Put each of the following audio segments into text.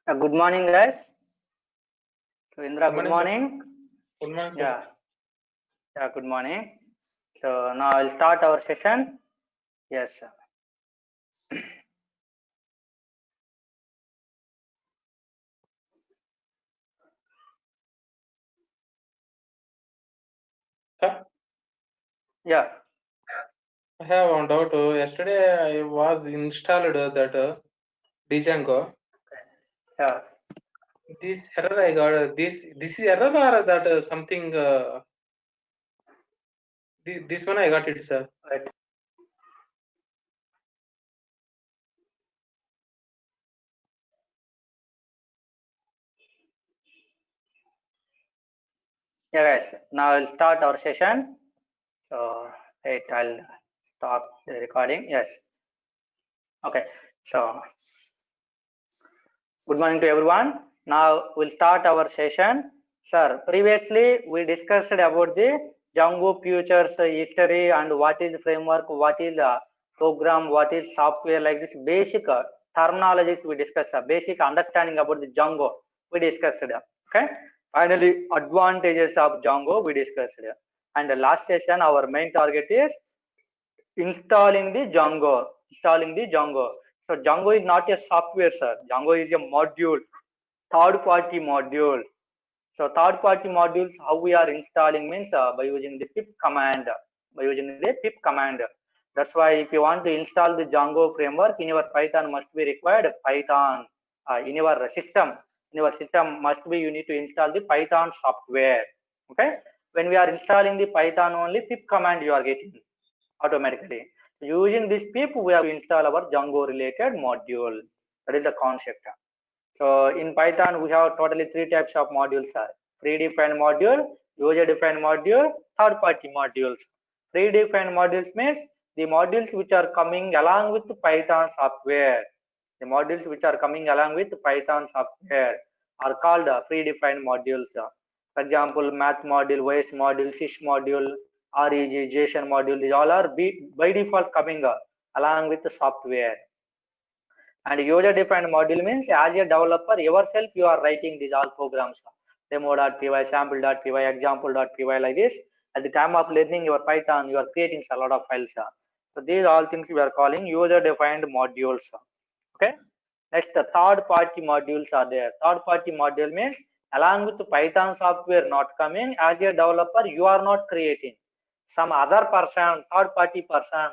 Good morning, guys. So, Indra, good Good morning, morning. Good morning, sir. Yeah, good morning. So now I'll start our session. Yes, sir. Sir, Yeah, I have one doubt. Yesterday I was installed that Django. yeah. This error I got. This is error or that something. This one I got it, sir. Right. Yeah, guys. Now I'll start our session. So wait, I'll stop the recording. Yes. Okay. So good morning to everyone. Now we'll start our session. Sir, previously we discussed about the Django futures history and what is framework, what is program, what is software, like this basic terminologies we discussed, basic understanding about the Django we discussed. Okay. Finally, advantages of Django we discussed. And the last session, our main target is installing the Django. Installing the Django. So Django is not a software, sir. Django is a module, third-party module. So third-party modules, how we are installing means by using the pip command. By using the pip command. That's why if you want to install the Django framework in your Python, must be required Python. In your system, must be you need to install the Python software. Okay. When we are installing the Python only, pip command you are getting automatically. Using this pip, we have to install our Django related module. That is the concept. So in Python, we have totally three types of modules: predefined module, user-defined module, third-party modules. Predefined modules means the modules which are coming along with Python software. The modules which are coming along with Python software are called predefined modules. For example, math module, OS module, sys module, REG, JSON module. These all are by default coming along with the software. And user defined module means as a developer yourself you are writing these all programs, demo.py, sample.py, example.py, like this. At the time of learning your Python, you are creating a lot of files. So these all things we are calling user defined modules. Okay. Next, the third party modules are there. Third party module means along with the Python software not coming, as a developer you are not creating, some other person, third party person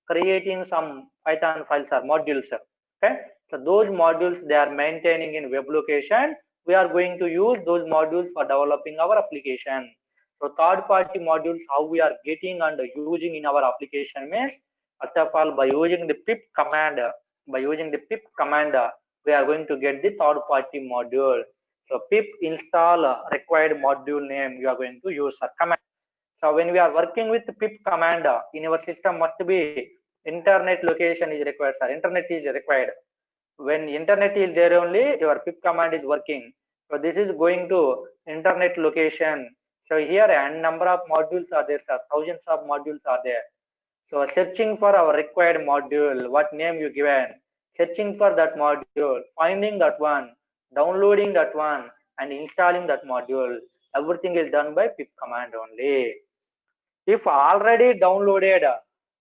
creating some Python files or modules. Okay. So those modules they are maintaining in web location. We are going to use those modules for developing our application. So third party modules how we are getting and using in our application means, first of all, by using the pip command, we are going to get the third party module. So pip install required module name you are going to use a command. So when we are working with pip command in our system must be internet location is required, sir. Internet is required. When internet is there only your pip command is working. So this is going to internet location. So here a number of modules are there, sir. Thousands of modules are there. So searching for our required module, what name you given, searching for that module, finding that one, downloading that one, and installing that module. Everything is done by pip command only. If already downloaded,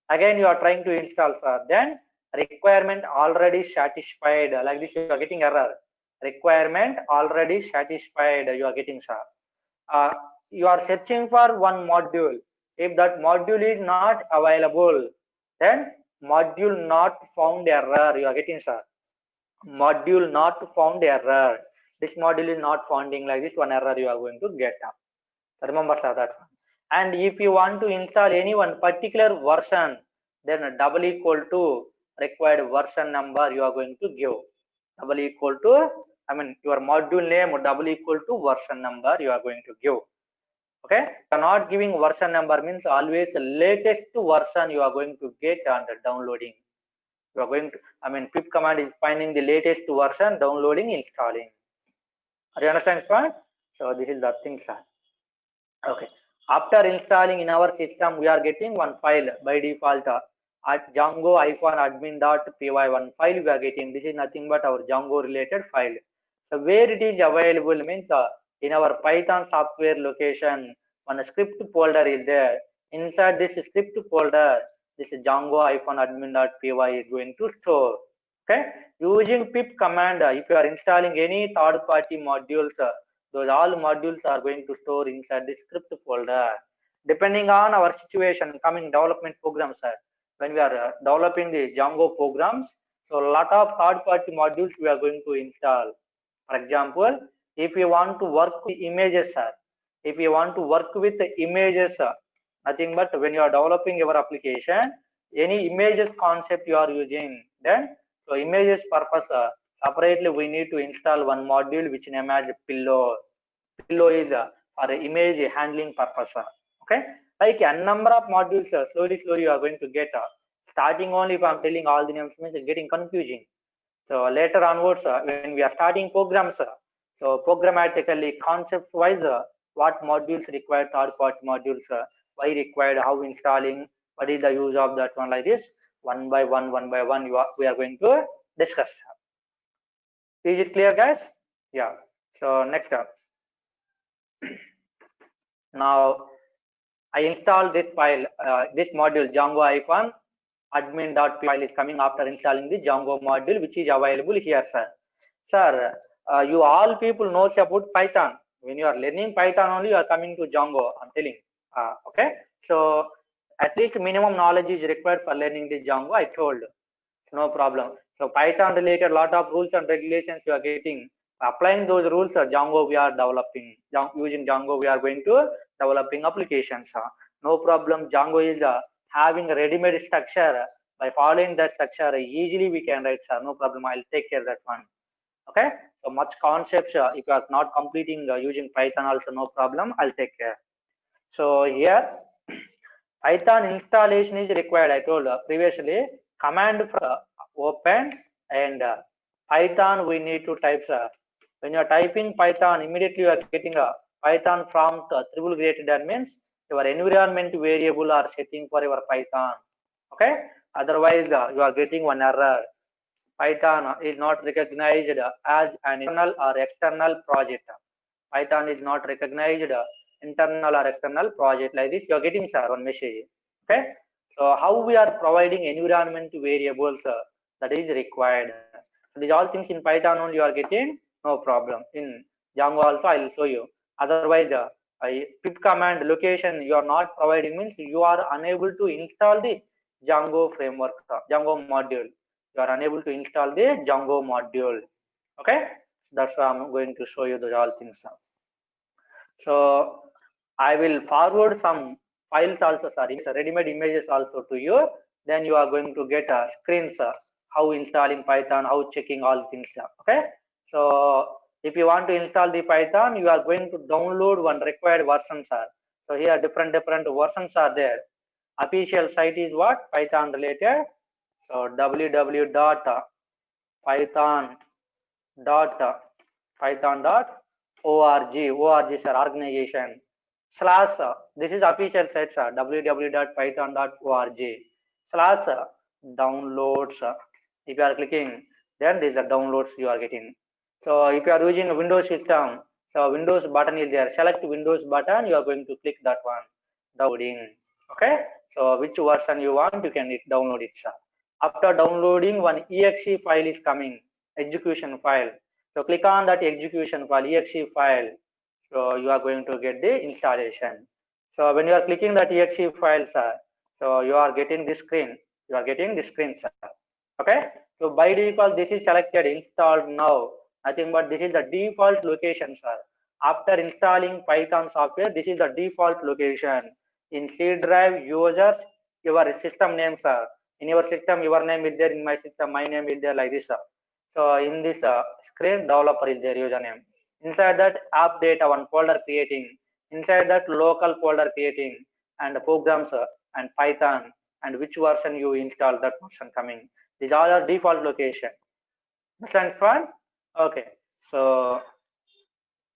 again you are trying to install, sir, then requirement already satisfied, like this you are getting error. Requirement already satisfied, you are getting, sir. You are searching for one module. If that module is not available, then module not found error you are getting, sir. Module not found error. This module is not finding, like this one error you are going to get. So remember, sir, that one. And if you want to install any one particular version, then double equal to required version number you are going to give. Double equal to, your module name double equal to version number you are going to give. Okay. So not giving version number means always latest version you are going to get under downloading. You are going to, pip command is finding the latest version, downloading, installing. Are you understand this point? So this is the thing, sir. Okay. After installing in our system, we are getting one file by default at Django-admin.py, one file we are getting. This is nothing but our Django related file. So where it is available means in our Python software location, one script folder is there. Inside this script folder, this Django-admin.py is going to store. Okay, using pip command, if you are installing any third-party modules, those all modules are going to store inside the script folder. Depending on our situation, coming development programs, when we are developing the Django programs, so a lot of third-party modules we are going to install. For example, if you want to work with images, if you want to work with the images, nothing but when you are developing your application, any images concept you are using, then so images purpose, separately we need to install one module which name as Pillow. Pillow is for image handling purpose. Okay, like a number of modules, slowly you are going to get. Starting only if I'm telling all the names means it's getting confusing. So later onwards, when we are starting programs, so programmatically, concept wise, what modules require third party modules, why required, how installing, what is the use of that one, like this, one by one, we are going to discuss. Is it clear, guys? Yeah. So next up. Now I install this file, this module Django admin.py file is coming after installing the Django module, which is available here, sir. Sir, you all people knows about Python. When you are learning Python only, you are coming to Django. I'm telling. Okay. So at least minimum knowledge is required for learning the Django. I told. No problem. So Python related lot of rules and regulations you are getting. Applying those rules, Django we are developing. Using Django we are going to developing applications. No problem. Django is having a ready-made structure. By following that structure, easily we can write, sir. No problem. I'll take care of that one. Okay. So much concepts. If you are not completing using Python, also no problem. I'll take care. So here, Python installation is required. I told previously. Command for open and Python we need to type. When you are typing Python, immediately you are getting a Python prompt triple greater than means your environment variable are setting for your Python. Okay. Otherwise, you are getting one error. Python is not recognized as an internal or external project. Python is not recognized internal or external project, like this. You are getting, sir, one message. Okay. So how we are providing environment variables that is required. So these all things in Python only you are getting, no problem. In Django also I will show you. Otherwise, pip command location you are not providing means you are unable to install the Django framework, Django module. You are unable to install the Django module. Okay, so that's why I'm going to show you those all things. So I will forward some files also, sorry, ready-made images also to you. Then you are going to get screens how installing Python, how checking all things. Okay, so if you want to install the Python, you are going to download one required versions. So here different versions are there. Official site is what? Python related. So www.python.org, org is an organization, slash, this is official site, www.python.org, slash downloads. If you are clicking, then this is the downloads you are getting. So if you are using a Windows system, so Windows button is there, select Windows button, you are going to click that one, downloading. Okay, so which version you want, you can download it, sir. After downloading, one exe file is coming, execution file. So click on that execution file, exe file. So you are going to get the installation. So when you are clicking that exe file, sir, so you are getting this screen. You are getting this screen, sir. Okay. So by default, this is selected, installed now. Nothing but this is the default location, sir. After installing Python software, this is the default location. In C drive, users, your system name, sir. In your system, your name is there. In my system, my name is there, like this. So in this screen, developer is there, username. Inside that, app data, one folder creating. Inside that, local folder creating, and programs and Python, and which version you install, that version coming. These all are default location. Understand, fine? Okay. So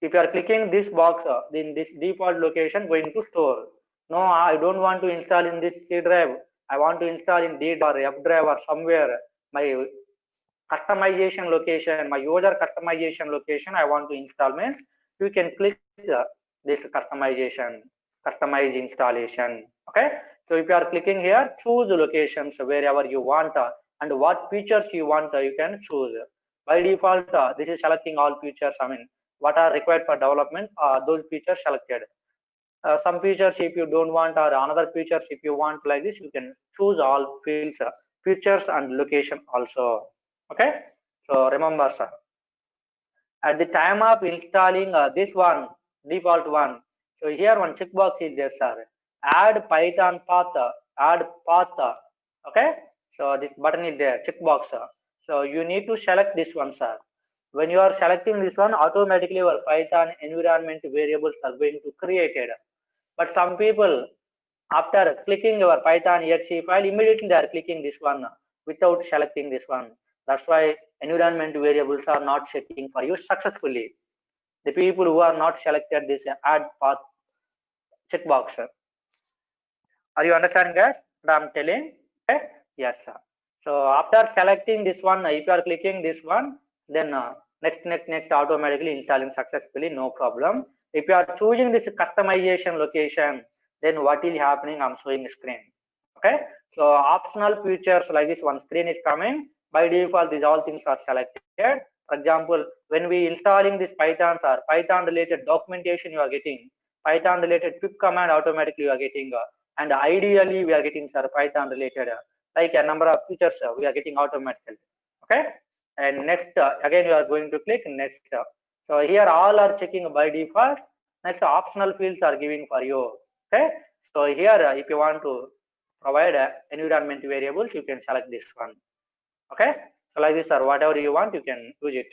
if you are clicking this box in this default location, going to store. No, I don't want to install in this C drive. I want to install in D or F drive or somewhere. My customization location, my user customization location I want to install means you can click this customize installation. Okay, so if you are clicking here, choose locations wherever you want and what features you want, you can choose. By default, this is selecting all features. I mean, what are required for development, those features selected. Some features if you don't want, or another features if you want, like this you can choose all fields, features and location also. Okay, so remember sir, at the time of installing this one, default one, so here one checkbox is there sir, add python path, add path. Okay, so this button is there, checkbox. So you need to select this one sir. When you are selecting this one, automatically your python environment variables are going to created. But some people, after clicking your Python exe file, immediately they are clicking this one without selecting this one. That's why environment variables are not setting for you successfully. The people who are not selected this add path checkbox. Are you understanding guys what I'm telling? Okay? Yes sir. So after selecting this one, if you are clicking this one, then next automatically installing successfully, no problem. If you are choosing this customization location, then what is happening, I'm showing the screen. Okay, so optional features like this one screen is coming. By default these all things are selected. For example, when we installing this python or python related documentation, you are getting python related pip command automatically you are getting, and ideally we are getting sir python related like a number of features we are getting automatically. Okay, and next again you are going to click next. So here all are checking by default. Next optional fields are giving for you. Okay, so here if you want to provide environment variables, you can select this one. Okay, so like this or whatever you want you can use it.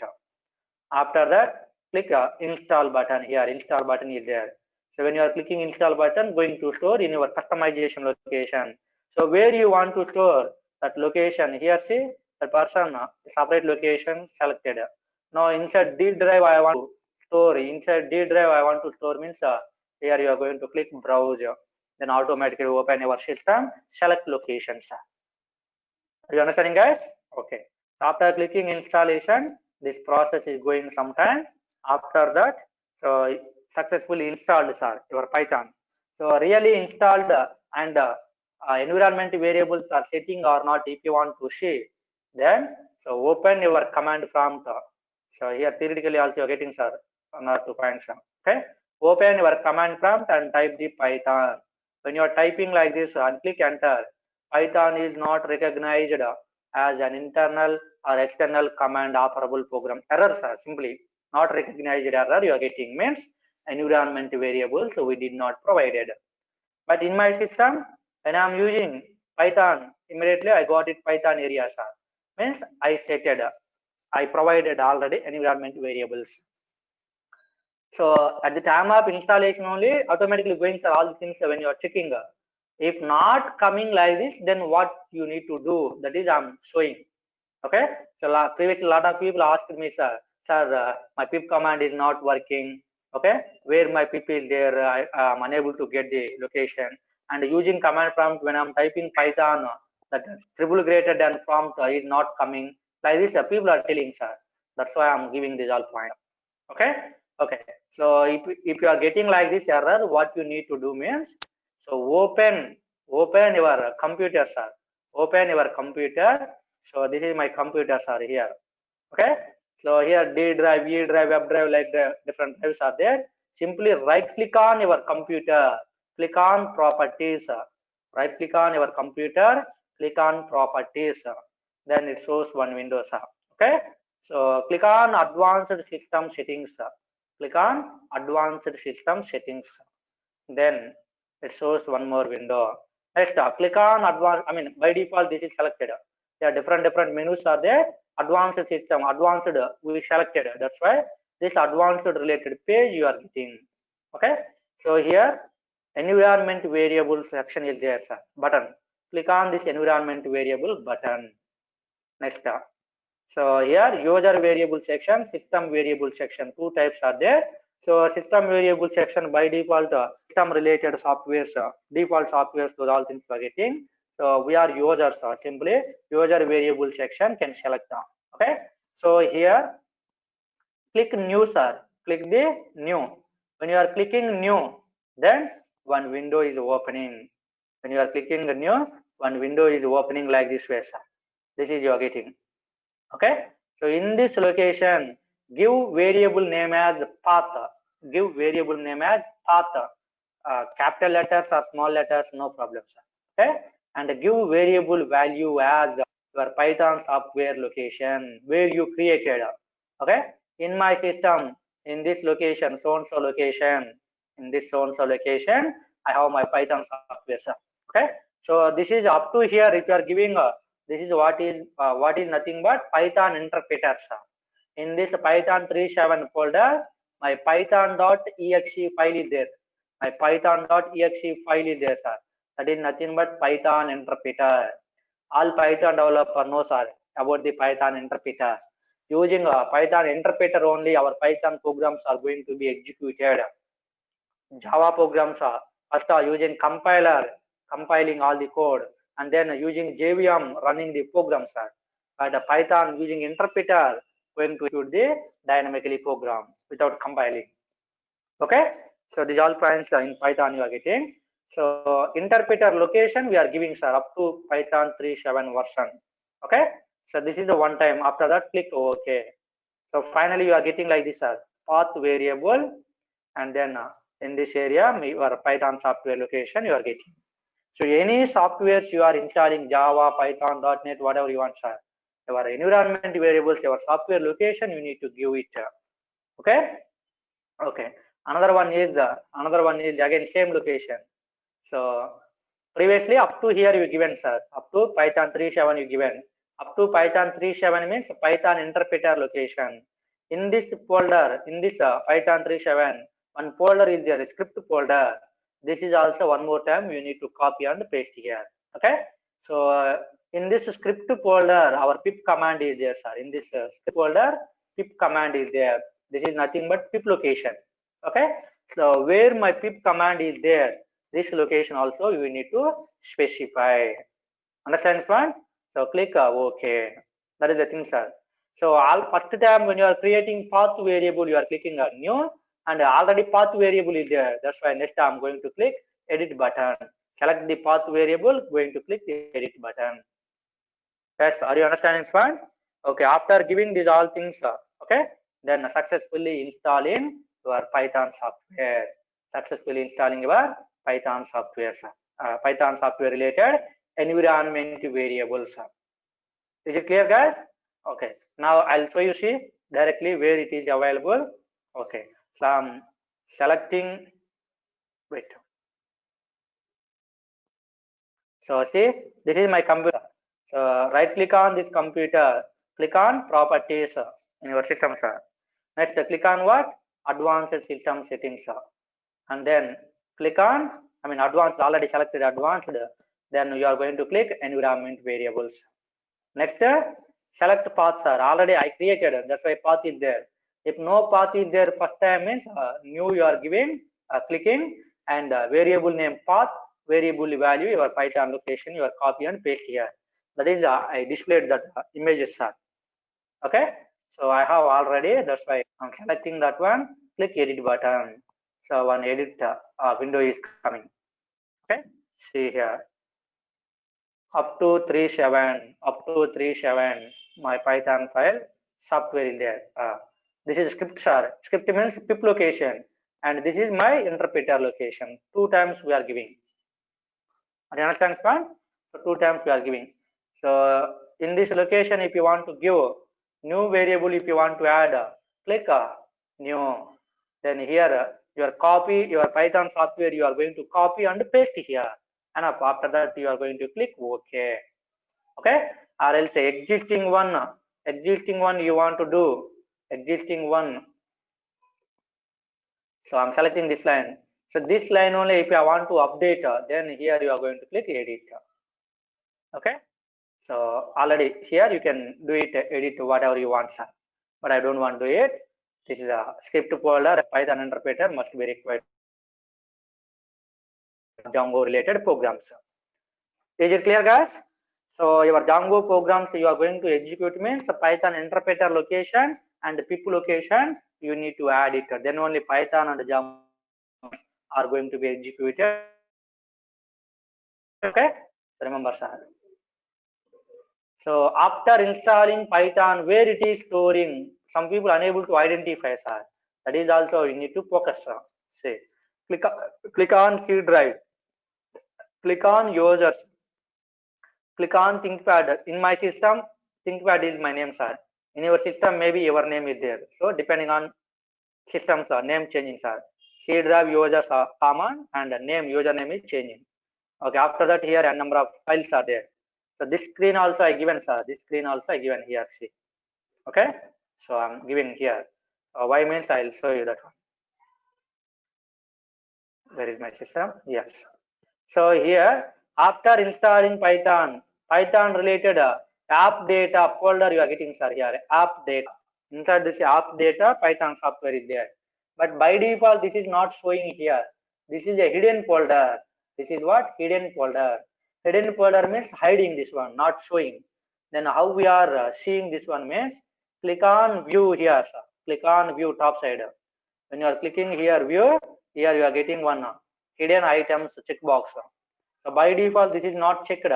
After that click install button. Here install button is there. So when you are clicking install button, going to store in your customization location. So where you want to store that location, here see the person separate location selected. Now inside D drive I want to store, inside D drive I want to store means here you are going to click browse, then automatically open your system, select locations. Are you understanding guys? Okay, after clicking installation, this process is going some time. After that, so successfully installed sir your python. So really installed and environment variables are setting or not, if you want to see, then so open your command prompt. So here theoretically also you're getting sir 1 or 2 points. Okay, open your command prompt and type the python. When you are typing like this and click enter, python is not recognized as an internal or external command operable program. Errors are simply not recognized error you are getting, means environment variables we did not provided. But in my system, when I am using python, immediately I got it python area sir, means I stated, I provided already environment variables. So at the time of installation only automatically going for all the things when you are checking. If not coming like this, then what you need to do, that is I'm showing. Okay, so previously a lot of people asked me, sir, my pip command is not working. Okay, where my pip is there, I am unable to get the location. And using command prompt when I'm typing python, that triple greater than prompt is not coming. Like this, people are telling, sir. That's why I'm giving this all point. Okay, okay. So if you are getting like this error, what you need to do means, so open your computer, sir. Open your computer. So this is my computer, sir, here. Okay, so here D drive, E drive, Web drive, like the different drives are there. Simply right click on your computer, click on properties. Right click on your computer, click on properties. Then it shows one window, sir. Okay, so click on advanced system settings. Click on advanced system settings. Then it shows one more window. Next, click on advanced. I mean, by default, this is selected. There are different menus are there. Advanced system, advanced we selected. That's why this advanced related page you are getting. Okay. So here environment variable section is there, sir. Button. Click on this environment variable button. Next. So here user variable section, system variable section, two types are there. So system variable section by default system related softwares, default softwares, those all things we are getting. So we are users, simply user variable section can select. Okay, so here click new, sir. Click the new. When you are clicking new, then one window is opening. When you are clicking the new, one window is opening like this way, sir. This is you are getting. Okay, so in this location, give variable name as path. Give variable name as path. Capital letters or small letters, no problem, sir. Okay, and give variable value as your Python software location where you created. Okay, in my system, in this location, so and so location, in this so and so location, I have my Python software, sir. Okay, so this is up to here. If you are giving this is what is nothing but Python interpreter, sir. In this Python 3.7 folder, my python.exe file is there. My python.exe file is there, sir. That is nothing but Python interpreter. All Python developer knows, sir, about the Python interpreter. Using a Python interpreter only, our Python programs are going to be executed. Java programs are first are using compiler, compiling all the code, and then using JVM running the programs. But Python using interpreter going to execute the dynamically program without compiling. Okay, so these all points in Python you are getting. So interpreter location we are giving, sir, up to Python 3.7 version. Okay, so this is the one time. After that, click OK. So finally you are getting like this, sir, path variable, and then in this area your Python software location you are getting. So any softwares you are installing, Java, Python, .NET, whatever you want, sir, your environment variables, your software location, you need to give it. Okay, okay. Another one is again same location. So previously up to here you given, sir, up to Python 3.7 you given. Up to Python 3.7 means Python interpreter location. In this folder, in this Python 3.7, one folder is there, script folder. This is also one more time you need to copy and paste here. Okay, so in this script folder, our pip command is there, sir. In this script folder, pip command is there. This is nothing but pip location. Okay, so where my pip command is there, this location also you need to specify. Understand this one? So click OK. That is the thing, sir. So all first time when you are creating path variable, you are clicking a new, and already path variable is there. That's why next I'm going to click edit button. Select the path variable, going to click the edit button. Yes, are you understanding this one? Okay, after giving these all things, okay, then successfully installing your Python software. Successfully installing your Python software, Python software related environment variables. Is it clear, guys? Okay, now I'll show you, see directly where it is available. Okay, so I'm selecting, wait. So see, this is my computer. So right click on this computer, click on properties in your system, sir. Next click on what? Advanced system settings, and then click on, advanced, already selected advanced, then you are going to click environment variables. Next select path, sir. Already I created, that's why path is there. If no path is there first time means new you are giving, clicking, and variable name path, variable value your Python location, you are copy and paste here. That is I displayed that images, sir. Okay, so I have already, that's why I'm selecting that one, click edit button. So one edit window is coming. Okay, see here, up to 3.7, my Python file software is there. This is script, sir. Script means pip location, and this is my interpreter location. 2 times we are giving. Do you understand, one? So 2 times we are giving. So in this location, if you want to give new variable, if you want to add, click new. Then here your copy, your Python software, you are going to copy and paste here. And after that, you are going to click OK. Okay, or else existing one you want to do, existing one. So I'm selecting this line. So this line only, if I want to update, then here you are going to click edit. Okay, so already here you can do it, edit whatever you want, sir. But I don't want to do it. This is a script folder. Python interpreter must be required. Django related programs. Is it clear, guys? So your Django programs you are going to execute means Python interpreter location and pip location you need to add it. Then only Python and Django are going to be executed. Okay, remember, sir. So after installing Python, where it is storing, some people unable to identify, sir. That is also you need to focus, sir. Say, click on C drive, click on users, click on ThinkPad. In my system, ThinkPad is my name, sir. In your system, maybe your name is there. So depending on systems, sir, name changing, sir. C drive users are common and name username is changing. Okay, after that here a number of files are there. So this screen also I given, sir. This screen also I given here. See. Okay, so I'm giving here. Y means I'll show you that one. Where is my system? Yes. So here, after installing Python, Python related app data folder you are getting, sir, here app data. Inside this app data, Python software is there. But by default, this is not showing here. This is a hidden folder. This is what? Hidden folder. Hidden folder means hiding this one, not showing. Then how we are seeing this one means click on view here, sir. Click on view top side. When you are clicking here view, here you are getting one hidden items checkbox. So by default, this is not checked.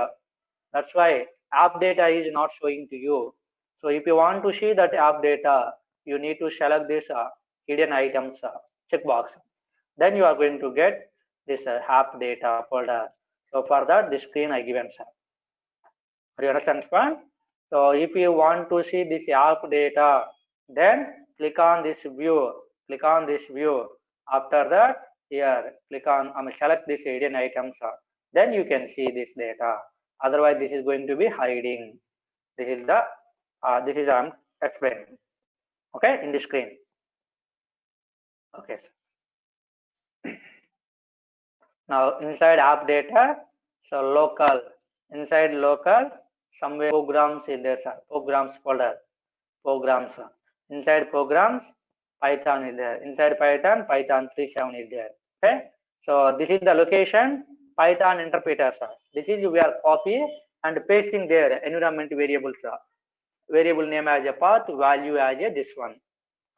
That's why app data is not showing to you. So if you want to see that app data, you need to select this hidden items checkbox. Then you are going to get this app data folder. So for that, this screen I given, sir. Do you understand, Span? So if you want to see this app data, then click on this view. Click on this view. After that, here click on select this hidden items. Then you can see this data. Otherwise, this is going to be hiding. This is the I'm explaining. Okay, in the screen. Okay. Now inside app data, so local. Inside local, somewhere programs is there, sir. Programs folder. Programs. Inside programs, Python is there. Inside Python, Python 3.7 is there. Okay. So this is the location, Python interpreter, sir. This is we are copy and pasting there environment variables, sir. Variable name as a path, value as a this one.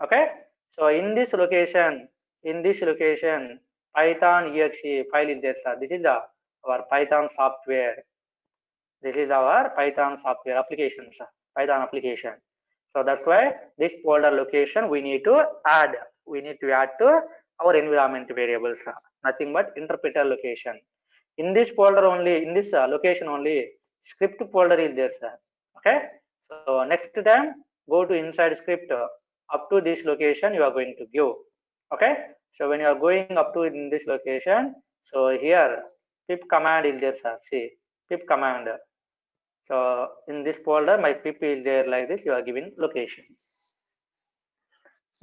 Okay. So in this location, Python exe file is there, sir. This is our Python software. This is our Python software application, sir. Python application. So that's why this folder location we need to add. We need to add to our environment variables. Nothing but interpreter location. In this folder only, in this location only, script folder is there, sir. Okay. So next time, go to inside script. Up to this location, you are going to give. Okay. So when you are going up to in this location, so here pip command is there, sir. See pip command. So in this folder, my pip is there like this. You are giving location.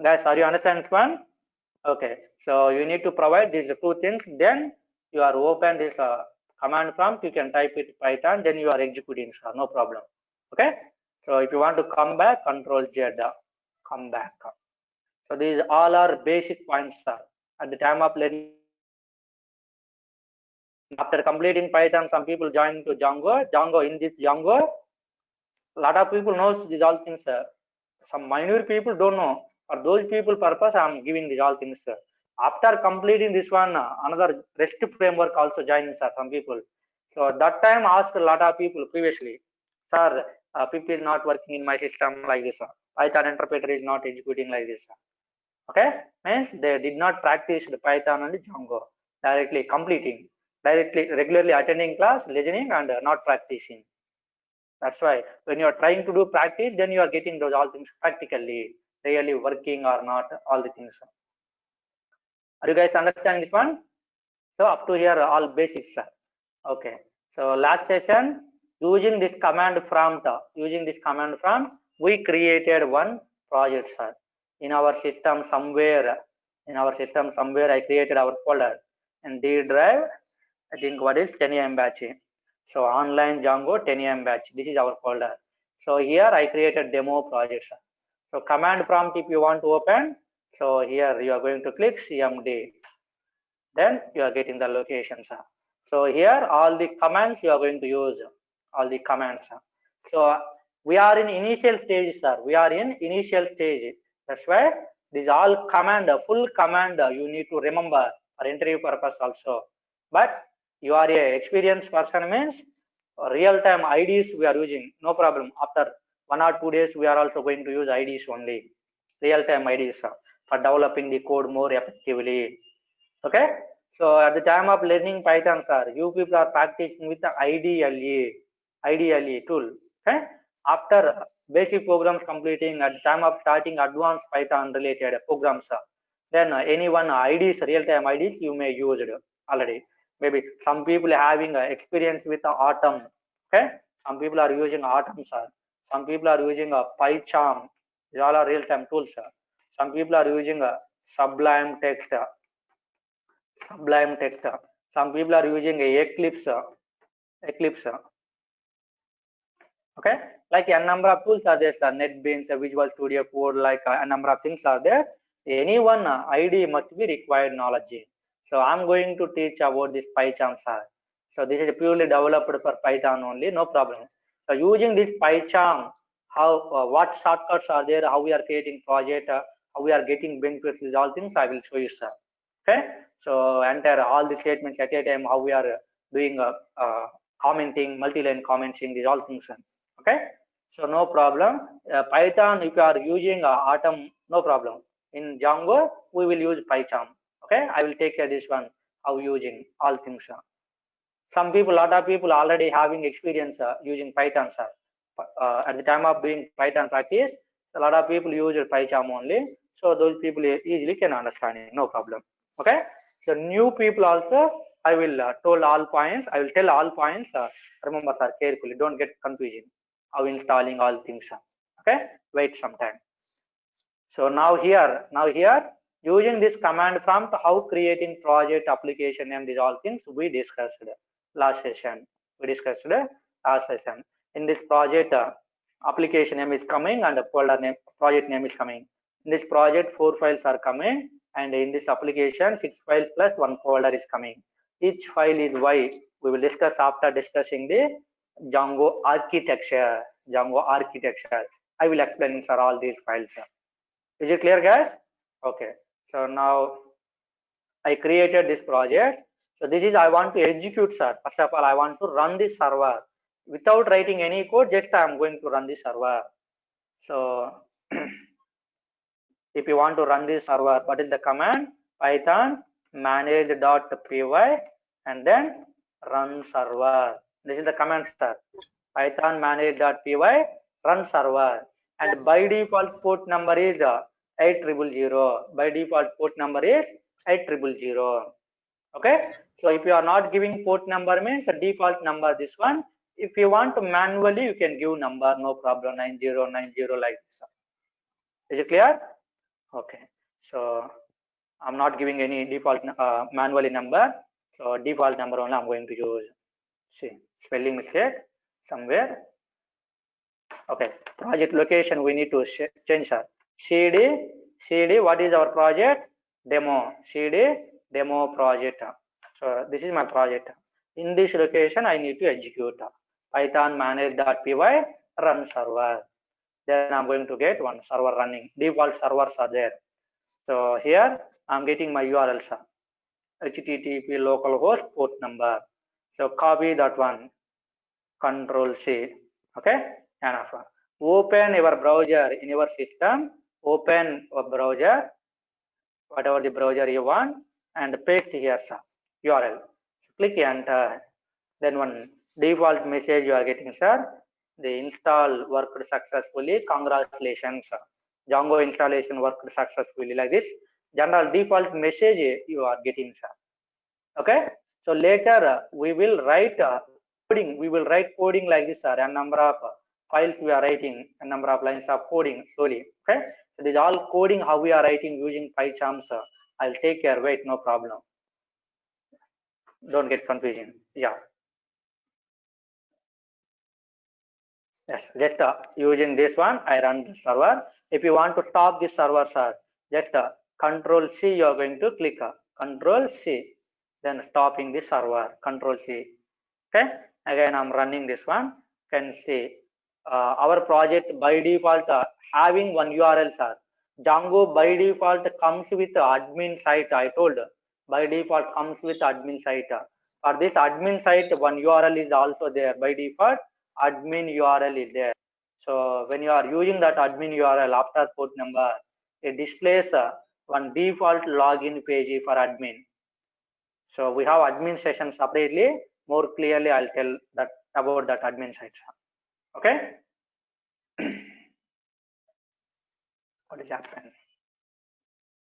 Guys, are you understand this one? Okay. So you need to provide these two things. Then you are open this command prompt. You can type it Python. Then you are executing, sir. No problem. Okay. So if you want to come back, Control Z. Come back. So these all are basic points, sir. At the time of learning. After completing Python, some people join to Django. In this Django, a lot of people knows these all things. Some minor people don't know. For those people purpose, I am giving these all things. After completing this one, another REST framework also joins some people. So that time asked a lot of people previously, sir, pip is not working in my system like this. Python interpreter is not executing like this. Okay, means they did not practice the Python and Django directly completing. Directly regularly attending class, listening and not practicing. That's why when you are trying to do practice, then you are getting those all things practically, really working or not, all the things. Are you guys understanding this one? So up to here, all basics. Okay. So last session, using this command prompt, we created one project, sir. In our system somewhere, I created our folder and D drive. I think what is 10am batch. So online Django 10am batch. This is our folder. So here I created demo project. So command prompt if you want to open. So here you are going to click CMD. Then you are getting the locations. So here all the commands you are going to use. all the commands. So we are in initial stage, sir. We are in initial stage. That's why these all command, full command you need to remember for interview purpose also. But you are a experienced person means real-time IDs we are using, no problem. After 1 or 2 days, we are also going to use IDs only, real-time IDs for developing the code more effectively. Okay, so at the time of learning Python, sir, you people are practicing with the IDLE tool. Okay, after basic programs completing, at the time of starting advanced Python related programs, then any one IDs, real-time IDs you may use it already. Maybe some people having experience with Atom. Okay, some people are using Atom, sir. Some people are using PyCharm. These all are real-time tools, sir. Some people are using Sublime Text. Sublime Text. Some people are using Eclipse. Okay, like a number of tools are there, sir. NetBeans, Visual Studio Code, like a number of things are there. Any one ID must be required knowledge. So I'm going to teach about this PyCharm, sir. So this is purely developed for Python only, no problem. So using this PyCharm, how what shortcuts are there, how we are creating project, how we are getting benefits, these all things I will show you, sir. Okay, so enter all the statements at a time, how we are doing commenting, multi-line commenting, these all things. Okay, so no problem. Python, if you are using Atom, no problem. In Django, we will use PyCharm. Okay, I will take care of this one, how using all things. Some people, lot of people already having experience using Python, sir. At the time of doing Python practice, a lot of people use PyCharm only. So those people easily can understand it, no problem. Okay, so new people also, I will tell all points. I will tell all points. Remember, sir, carefully. Don't get confusion. How installing all things. Okay, wait some time. So now here, using this command prompt, how creating project application name, these all things we discussed last session. In this project, application name is coming and the folder name, project name is coming. In this project, 4 files are coming, and in this application, 6 files plus 1 folder is coming. Each file is Y. We will discuss after discussing the Django architecture. I will explain, sir, all these files. Is it clear, guys? Okay. So now I created this project. So this is I want to execute, sir. First of all, I want to run this server without writing any code. Just I am going to run this server. So if you want to run this server, what is the command? Python manage.py and then run server. This is the command, sir. Python manage.py run server, and by default port number is 8000. By default port number is 8000. Okay, so if you are not giving port number means the default number this one. If you want to manually, you can give number, no problem, 9090 like this. Is it clear? Okay, so I'm not giving any default manually number. So default number only I'm going to use. See, spelling mistake somewhere. Okay, project location we need to change, sir. CD, what is our project? Demo. CD demo project. So this is my project. In this location I need to execute Python manage.py run server. Then I'm going to get one server running. Default servers are there. So here I'm getting my URL, sir. HTTP localhost port number. So copy that one. Control C. Okay, enough. Open your browser in your system. Open a browser, whatever the browser you want, and paste here, sir, URL. Click enter. Then one default message you are getting, sir. The install worked successfully. Congratulations, sir. Django installation worked successfully. Like this, general default message you are getting, sir. Okay. So later we will write coding. We will write coding like this, sir. A number of files we are writing, a number of lines of coding slowly. Okay. So this is all coding how we are writing using PyCharm, sir. I'll take care. Wait, no problem. Don't get confusing. Yeah. Yes, just using this one, I run the server. If you want to stop this server, sir, just Control C, you are going to click Control C, then stopping the server, Control C. Okay, Again, I'm running this one. Can see our project by default having one URL, sir. Django by default comes with admin site. I told by default comes with admin site. For this admin site, one URL is also there by default. Admin URL is there. So when you are using that admin URL after port number, it displays one default login page for admin. So we have admin session separately. More clearly, I'll tell that about that admin site. Okay. What is happening?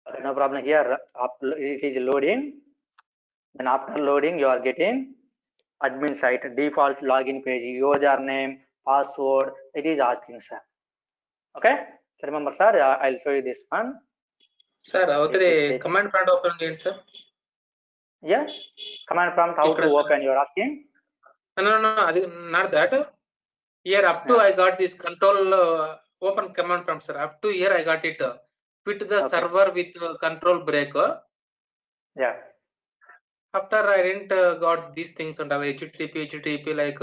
Okay, no problem here. It is loading. Then after loading, you are getting admin site default login page, username, password. It is asking, sir. Okay. So remember, sir. I'll show you this one. Sir, avutade command prompt open cheyandi, sir. Yeah. Command prompt how to open? You're asking? No, not that. Here up to I got this control open command prompt, sir. Up to here I got it. Quit the server with control break. Yeah. After I didn't got these things under HTTP like.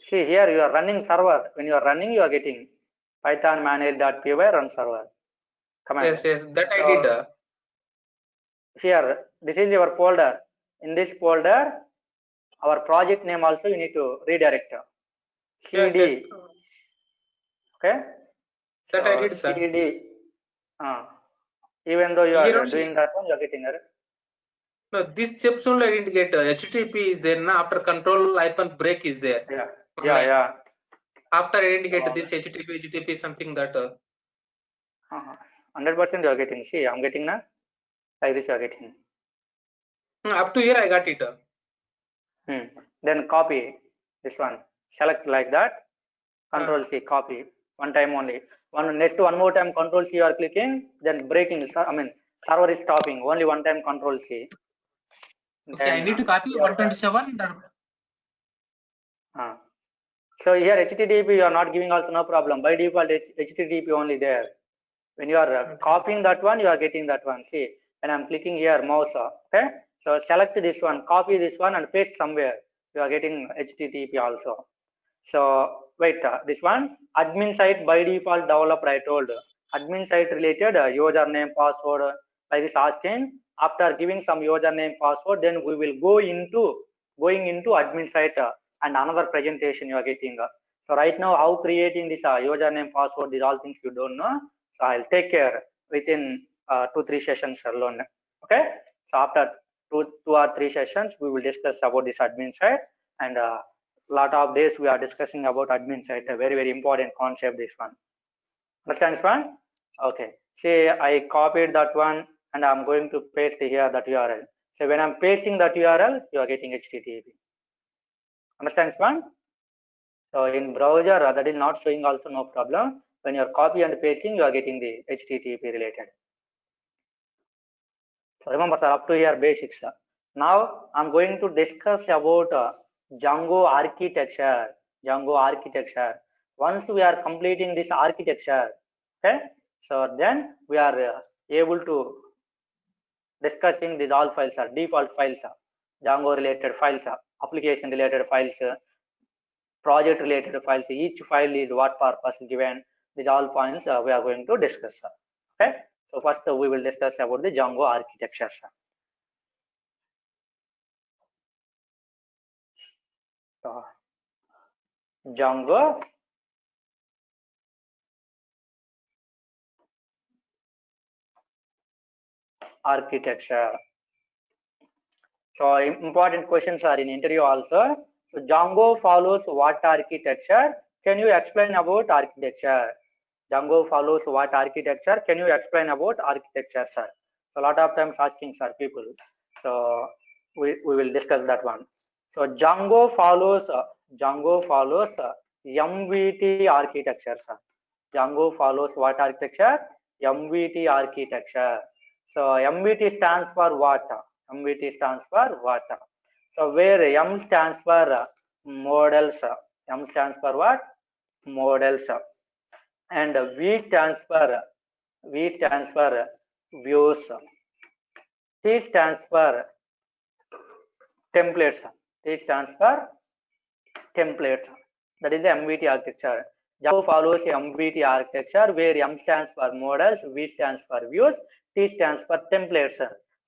See here you are running server. When you are running, you are getting Python manage.py run server command. Yes, that I did. Here, this is your folder. In this folder, our project name also you need to redirect. CD. Yes. Okay. That I did, sir. CD. Even though you are doing that one, you are getting error. No, this steps only I didn't get. HTTP is there now. After control hyphen break is there. Yeah. After I didn't get this HTTP something that. 100% you are getting. See, I'm getting now. Like this you are getting. Up to here I got it. Then copy this one. Select like that. Control C, copy. One time only. One more time Control C you are clicking. Then breaking. Server is stopping. Only one time Control C. Okay, I need to copy 127. So here HTTP you are not giving also no problem. By default HTTP only there. When you are copying that one, you are getting that one. See, when I'm clicking here mouse, okay. So select this one, copy this one and paste somewhere. You are getting HTTP also. So wait, this one admin site by default developed. I told admin site related username, password. Like this asking. After giving some username, password, then we will going into admin site and another presentation you are getting. So right now, how creating this username, password, these all things you don't know. So I'll take care within 2-3 sessions alone. Okay. So after two or three sessions, we will discuss about this admin site, and lot of days we are discussing about admin site. A very important concept. This one. Understand this one? Okay. See, I copied that one and I'm going to paste here that URL. So when I'm pasting that URL, you are getting HTTP. Understand this one? So in browser, that is not showing also, no problem. When you are copy and pasting, you are getting the HTTP related. So remember, sir, up to here basics. Now I'm going to discuss about Django architecture. Django architecture. Once we are completing this architecture, okay, so then we are able to discussing these all files are default files, Django related files, application related files, project related files. Each file is what purpose given. These all points we are going to discuss. Okay. So first we will discuss about the Django architecture. So Django architecture. So important questions are in interview also. So Django follows what architecture? Can you explain about architecture? Django follows what architecture? Can you explain about architecture, sir? So a lot of times asking, sir, people. So we will discuss that one. So Django follows MVT architecture, sir. Django follows what architecture? MVT architecture. So MVT stands for what? MVT stands for what? So where M stands for models. M stands for what? Models. And V stands for views. T stands for templates. T stands for templates. That is the MVT architecture. Django follows a MVT architecture where M stands for models, V stands for views, T stands for templates.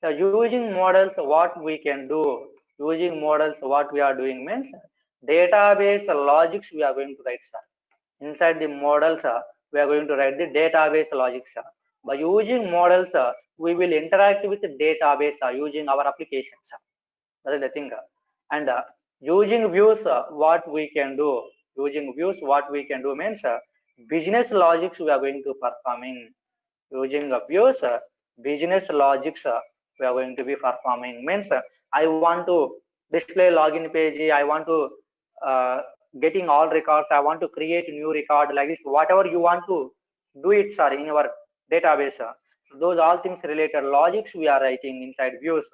So using models, what we can do, using models, what we are doing means database logics we are going to write, sir. Inside the models, we are going to write the database logics. By using models, we will interact with the database using our applications. That is the thing. And using views, what we can do, using views, what we can do means business logics we are going to performing. Using views, business logics we are going to be performing. Means I want to display login page, I want to getting all records, I want to create a new record like this. Whatever you want to do it, sir, in your database. So those all things related logics we are writing inside views.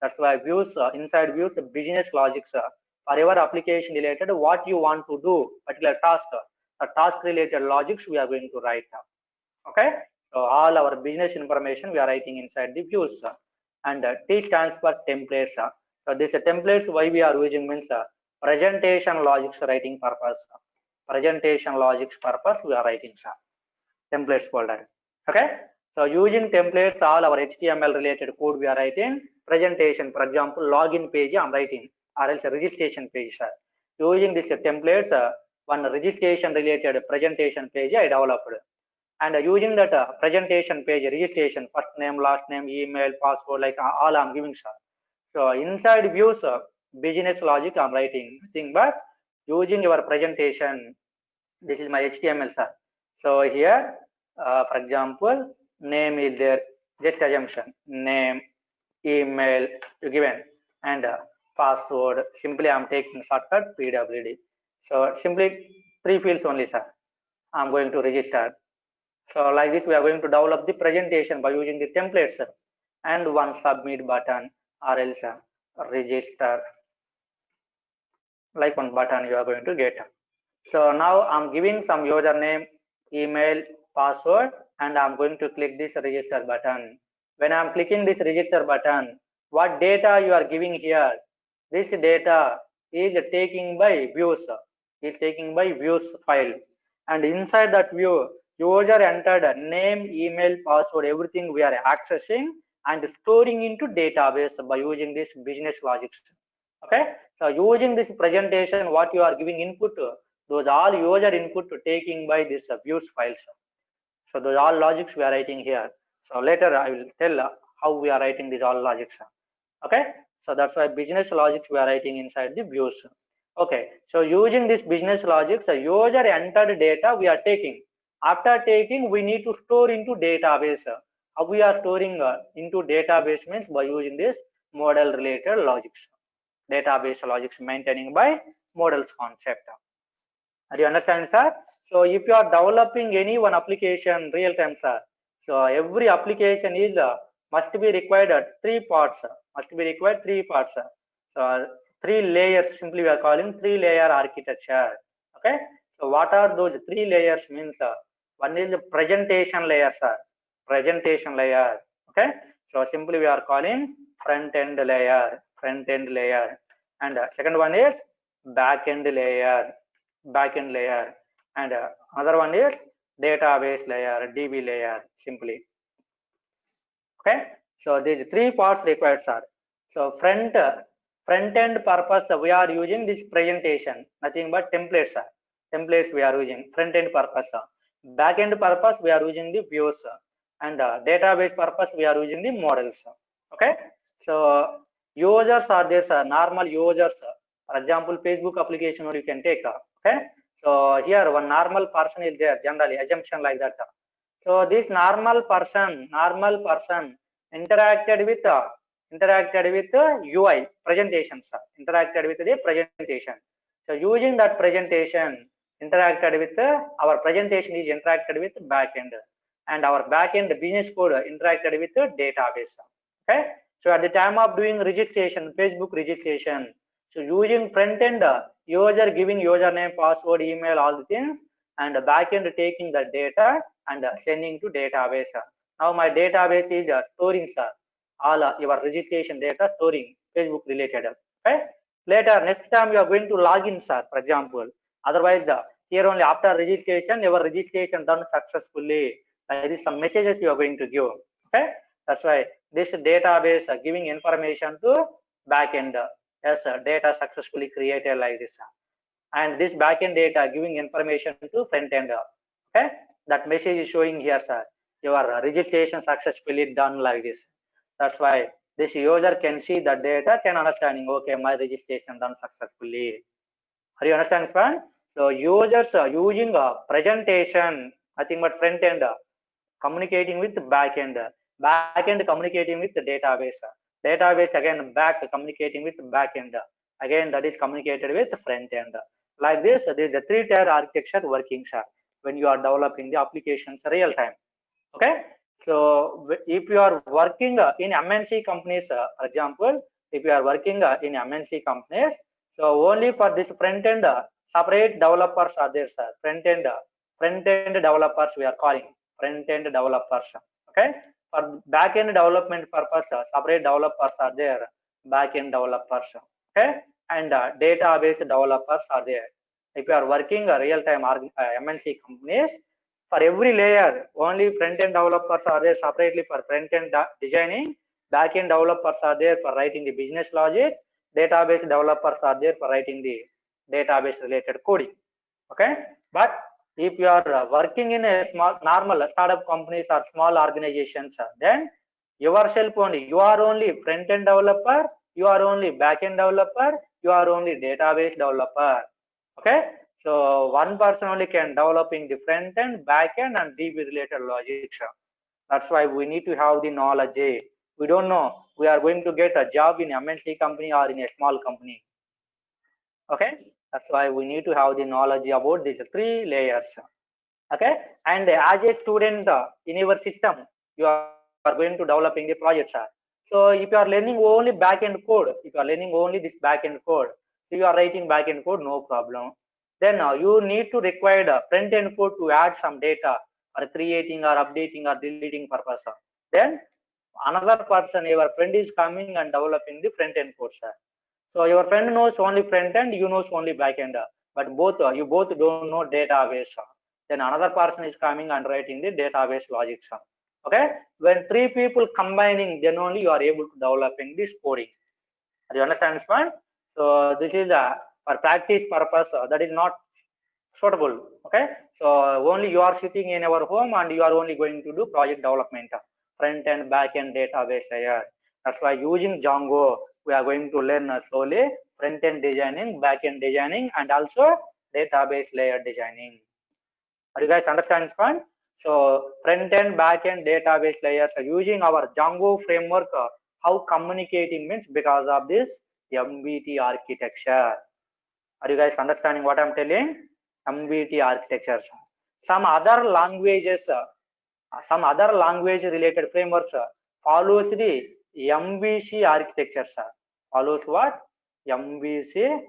That's why views, inside views, business logics for your application related, what you want to do, particular task, the task related logics we are going to write. Okay, so all our business information we are writing inside the views. And T stands for templates. So this templates why we are using means presentation logics writing purpose. Presentation logics purpose we are writing templates folder. Okay, so using templates, all our HTML related code we are writing. Presentation, for example, login page I'm writing, or else registration page. Using this templates, one registration related presentation page I developed. And using that presentation page, registration, first name, last name, email, password, like all I'm giving, sir. So inside views, business logic I'm writing, nothing but using your presentation. This is my HTML, sir. So here, for example, name is there, just assumption, name, email you given, and password. Simply I'm taking shortcut PWD. So simply 3 fields only, sir. I'm going to register. So like this, we are going to develop the presentation by using the templates, and one submit button, or else register, like one button you are going to get. So now I'm giving some username, email, password, and I'm going to click this register button. When I'm clicking this register button, what data you are giving here? This data is taking by views, file, and inside that view, user entered name, email, password, everything we are accessing and storing into database by using this business logics. Okay, so using this presentation, what you are giving input, those all user input taking by this views files. So those all logics we are writing here. So later I will tell how we are writing these all logics. Okay, so that's why business logics we are writing inside the views. Okay, so using this business logics, the user entered data we are taking. After taking, we need to store into database. How we are storing into database means by using this model related logics. Database logics maintaining by models concept. Do you understand, sir? So if you are developing any one application real time, sir, so every application is must be required 3 parts. Must be required 3 parts. So 3 layers, simply we are calling 3 layer architecture. Okay, so what are those 3 layers means? One is the presentation layer, sir. Presentation layer. Okay, so simply we are calling front end layer. And second one is back end layer. And another one is database layer, DB layer, simply. Okay, so these 3 parts required, sir. So front end purpose we are using this presentation, nothing but templates, sir. Templates we are using front end purpose. Back end purpose we are using the views, and database purpose we are using the models. Okay, so users are there, sir. Normal users, for example, Facebook application or you can take. Okay, so here one normal person is there, generally assumption like that. So this normal person interacted with UI presentations, interacted with the presentation. So using that presentation, interacted with our presentation is interacted with backend, and our backend business code interacted with the database. Okay, so at the time of doing registration, Facebook registration, so using front end, user giving username, password, email, all the things, and the backend taking the data and sending to database. Now my database is storing, sir, all your registration data, storing Facebook related. Okay, Later, next time you are going to log in, sir, for example. Otherwise, here only after registration, your registration done successfully. There is some messages you are going to give. Okay, that's why this database giving information to backend. Yes, data successfully created like this, and this backend data giving information to front end. Okay, that message is showing here, sir. Your registration successfully done like this. That's why this user can see the data, can understanding. Okay, my registration done successfully. Are you understand, sir? So users using presentation, nothing but front end communicating with back end communicating with the database, database again back communicating with back end, again that is communicated with front end. Like this, there is a three-tier architecture working, sir, when you are developing the applications real time. Okay, so if you are working in MNC companies, for example, if you are working in MNC companies, so only for this front end, separate developers are there, sir. Front end developers we are calling front end developers. Okay, for back end development purpose, separate developers are there, back end developers. Okay, and database developers are there. If you are working real time MNC companies, for every layer, only front-end developers are there separately for front-end designing, back-end developers are there for writing the business logic, database developers are there for writing the database-related coding. Okay, but if you are working in a small, normal startup companies or small organizations, then yourself only, you are only front-end developer, you are only back-end developer, you are only database developer. Okay, so one person only can developing the front end, back end, and DB related logic. That's why we need to have the knowledge. We don't know we are going to get a job in MNC company or in a small company. Okay, that's why we need to have the knowledge about these three layers. Okay, and as a student in your system, you are going to developing the projects. So if you are learning only back-end code, if you are learning only this back-end code, so you are writing back-end code, no problem. Then you need to require front-end code to add some data or creating or updating or deleting purpose. Then another person, your friend is coming and developing the front-end code, sir. So your friend knows only front end, you knows only back end, but both you both don't know database. Then another person is coming and writing the database logic. Okay, when three people combining, then only you are able to developing this coding. Do you understand this one? So this is for practice purpose. That is not suitable. Okay, so only you are sitting in our home and you are only going to do project development, front end, back end, database layer. That's why using Django, we are going to learn slowly front end designing, back end designing, and also database layer designing. Are you guys understand this one? So front end, back end, database layers are using our Django framework. How communicating means because of this MVT architecture. Are you guys understanding what I'm telling? MVT architectures. Some other languages, some other language related frameworks follows the MVC architecture. Follows what? MVC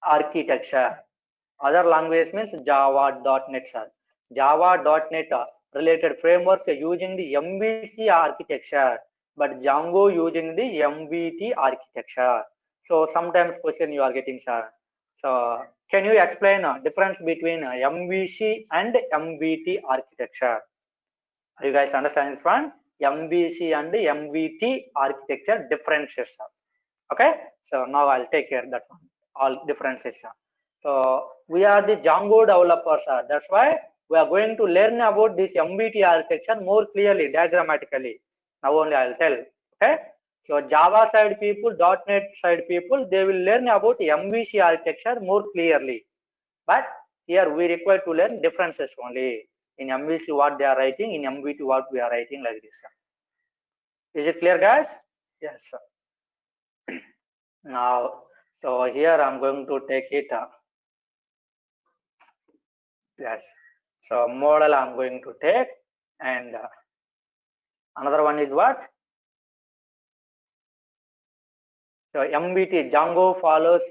architecture. Other language means Java, .NET. Java, .NET related frameworks using the MVC architecture, but Django using the MVT architecture. So sometimes question you are getting, sir. So can you explain difference between MVC and MVT architecture? Are you guys understand this one? MVC and MVT architecture differences. Okay, so now I'll take care of that one. All differences. So we are the Django developers. That's why we are going to learn about this MVT architecture more clearly, diagrammatically. Now only I'll tell. Okay. So Java side people, .NET side people, they will learn about MVC architecture more clearly. But here we require to learn differences only. In MVC what they are writing, in MVT what we are writing, like this. Is it clear, guys? Yes. Now, so here I'm going to take it. Yes. So model I'm going to take, and another one is what? So MVT, Django follows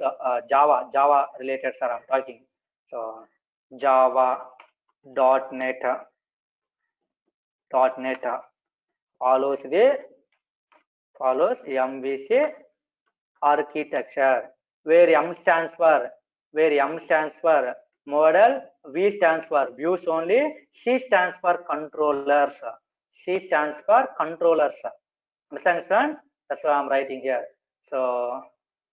Java related, sir, I'm talking. So Java, .NET follows MVC architecture. where M stands for model, V stands for views only, C stands for controllers. C stands for controllers. Understand, son? That's what I'm writing here. So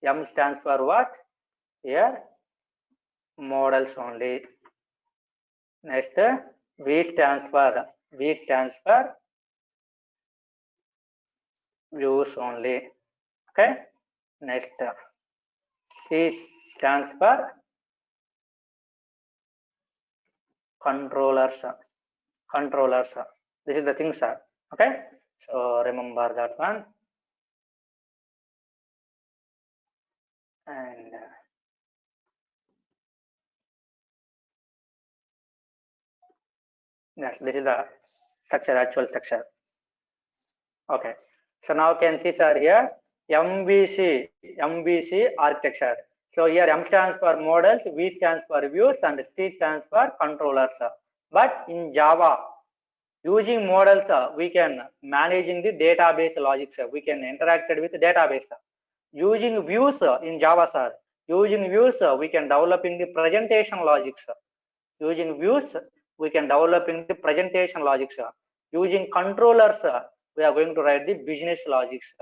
M stands for what? Here, models only. Next, V stands for views only. Okay. Next, C stands for controllers. This is the thing, sir. Okay. So remember that one. And yes, this is the structure, actual structure. Okay. So now you can see, sir, here MVC architecture. So here M stands for models, V stands for views, and C stands for controllers. But in Java, using models, we can managing the database logic. We can interact with the database. Using views in Java, sir. Using views, we can develop in the presentation logics. Using views, we can develop in the presentation logics. Using controllers, we are going to write the business logics.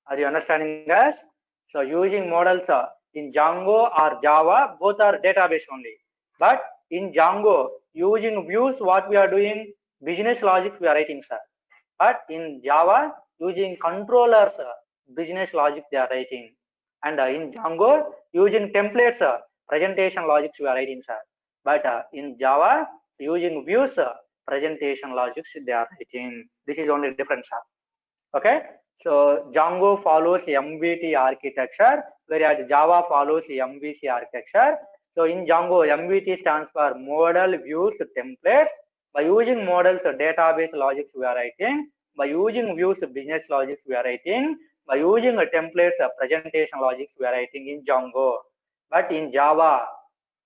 Are you understanding, guys? So using models in Django or Java, both are database only. But in Django, using views, what we are doing, business logic we are writing, sir. But in Java, using controllers, business logic they are writing. And in Django, using templates, presentation logics we are writing, sir. But in Java, using views, presentation logics they are writing. This is only difference, sir. Okay. So Django follows MVT architecture, whereas Java follows MVC architecture. So in Django, MVT stands for model, views, templates. By using models, database logics we are writing. By using views, business logics we are writing. By using templates, presentation logics we are writing in Django. But in Java,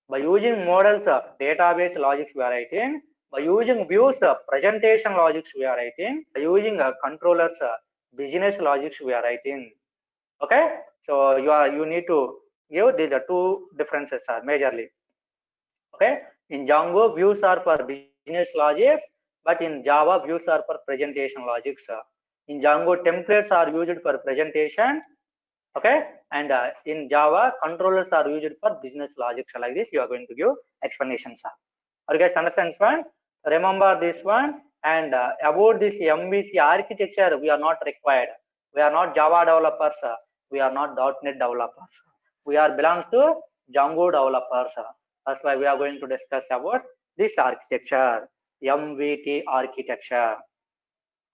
by using models, database logics we are writing. By using views, presentation logics we are writing. By using controllers, business logics we are writing. Okay, so you need to give these are two differences are majorly. Okay, in Django, views are for business logics, but in Java, views are for presentation logics. In Django, templates are used for presentation. Okay, and in Java, controllers are used for business logics. Like this, you are going to give explanations. Are you guys understand this one? Remember this one. And about this MVC architecture, we are not required. We are not Java developers. We are not .NET developers. We are belongs to Django developers. That's why we are going to discuss about this architecture, MVT architecture.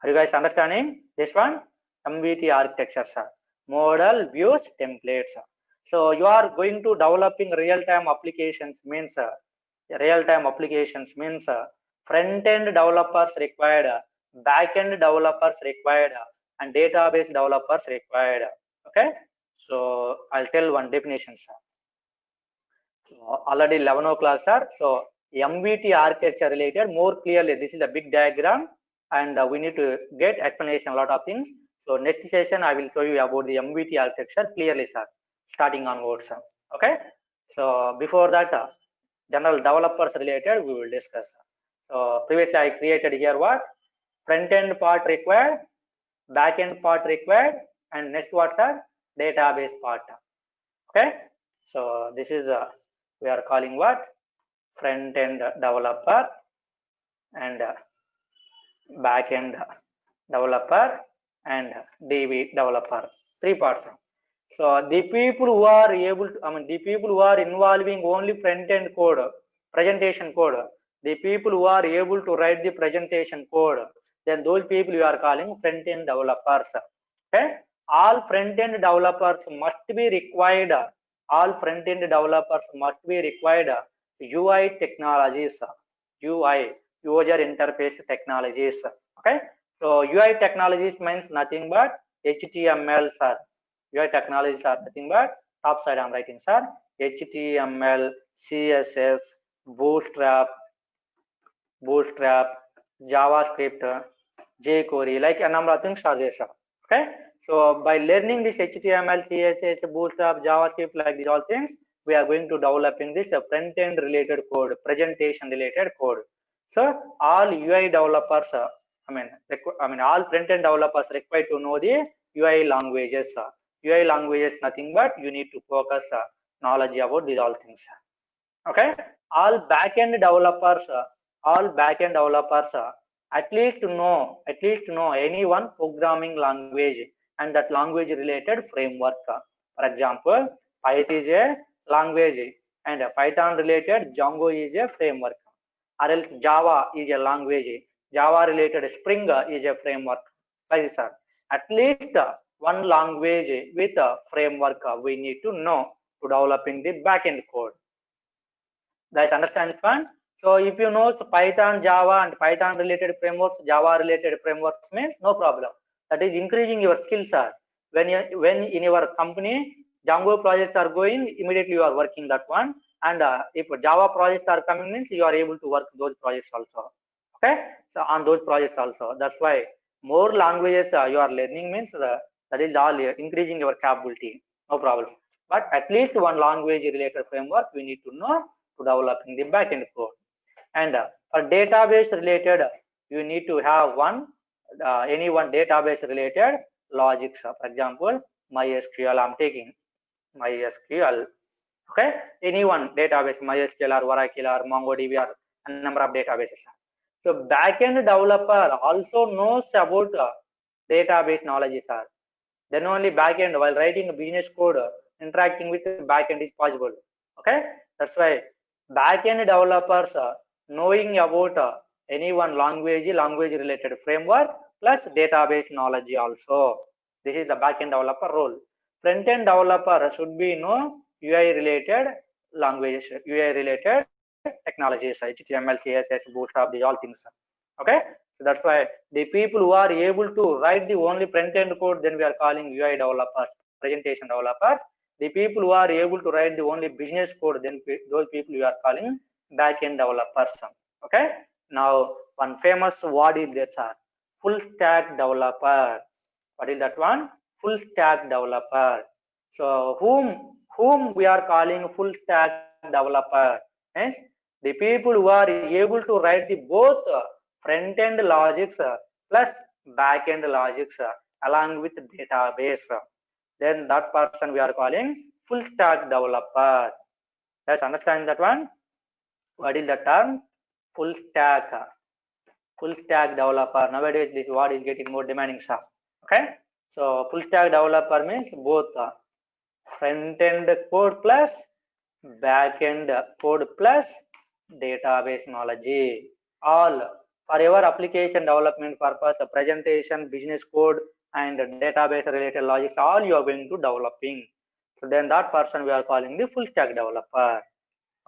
Are you guys understanding this one? MVT architecture, sir. Model, views, templates. So you are going to developing real-time applications means front-end developers required, back-end developers required, and database developers required. Okay, so I'll tell one definition, sir. So already 11 o'clock, sir. So MVT architecture related more clearly. This is a big diagram, and we need to get explanation a lot of things. So next session I will show you about the MVT architecture clearly, sir. Starting onwards, sir. Okay. So before that, general developers related we will discuss. So previously I created here what front end part required, back end part required, and next what, sir? Database part. Okay. So this is we are calling what front end developer and back end developer and DB developer. 3 parts. So the people who are able to, the people who are involving only front end code, presentation code, the people who are able to write the presentation code, then those people you are calling front end developers. Okay, all front end developers must be required. All front end developers must be required UI technologies, UI user interface technologies. Okay, so UI technologies means nothing but HTML, sir. UI technologies are nothing but top side I'm writing, sir. HTML, CSS, Bootstrap, JavaScript, jQuery, like a number of things are there, sir. Okay, So by learning this HTML, CSS, Bootstrap, JavaScript, like these all things, we are going to developing this front-end related code, presentation related code. So all UI developers, all front-end developers required to know the UI languages. UI languages nothing but you need to focus knowledge about these all things. Okay, all back-end developers, at least know any one programming language and that language related framework. For example, Python is a language and Python related Django is a framework, or else Java is a language, Java related Spring is a framework. Like this, at least one language with a framework we need to know to developing the backend code. Guys, understand this one? So if you know Python, Java, and Python related frameworks, Java related frameworks means no problem. That is increasing your skills. When in your company Django projects are going, immediately you are working that one. And if Java projects are coming, means you are able to work those projects also. Okay, so on those projects also. That's why more languages you are learning means that is all increasing your capability. No problem. But at least one language related framework we need to know to developing the backend code. And for database related, you need to have any one database related logics. For example, MySQL, I'm taking MySQL. Okay, any one database, MySQL or Oracle or MongoDB or a number of databases. So backend developer also knows about database knowledge, sir. Then only backend, while writing a business code, interacting with the backend is possible. Okay, that's why backend developers knowing about any one language related framework plus database knowledge also. This is the backend developer role. Front-end developer should be know UI related languages, UI related technologies, HTML, CSS, Bootstrap, these all things. Okay, so that's why the people who are able to write the only front-end code, then we are calling UI developers, presentation developers. The people who are able to write the only business code, then those people we are calling back-end developers. Okay, now one famous word is that, sir, full stack developer. What is that one? Full stack developer. So whom we are calling full stack developer? Yes, the people who are able to write the both front-end logics plus back-end logics along with database. Then that person we are calling full stack developer. Let's understand that one. What is the term? Full stack. Full stack developer. Nowadays this word is getting more demanding, sir. Okay, so full stack developer means both front-end code plus back-end code plus database knowledge. All for your application development purpose, presentation, business code, and database related logics, all you are going to developing. So then that person we are calling the full stack developer.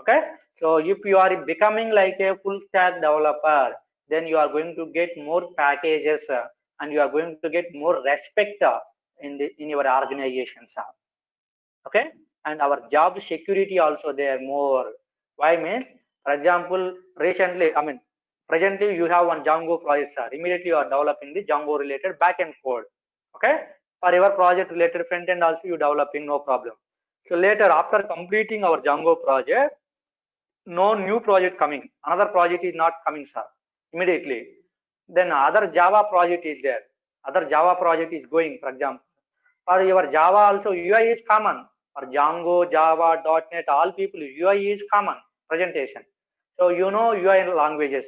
Okay, so if you are becoming like a full stack developer, then you are going to get more packages and you are going to get more respect in your organizations. Okay, and our job security also there more. Why means, for example, presently you have one Django project, sir. Immediately you are developing the Django related backend code. Okay, for your project related front end also you developing, no problem. So later after completing our Django project, no new project coming, another project is not coming, sir, immediately. Then other Java project is there, other Java project is going. For example, for your Java also UI is common. For Django, Java, .NET, all people UI is common presentation. So you know UI languages.